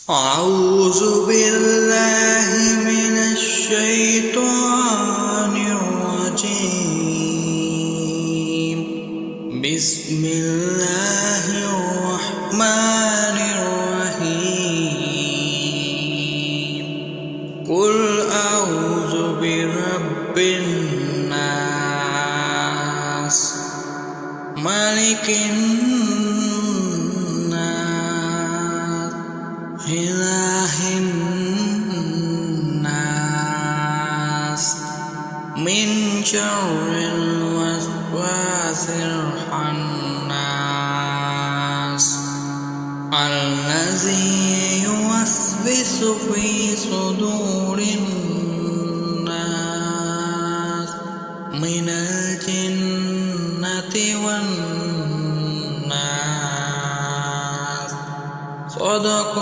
أعوذ بالله من الشيطان الرجيم. بسم الله الرحمن الرحيم. قل أعوذ برب الناس ملك الناس إله الناس من شر الوسواس الخناس الذي يوسوس في صدور الناس من الجنة والناس. صدق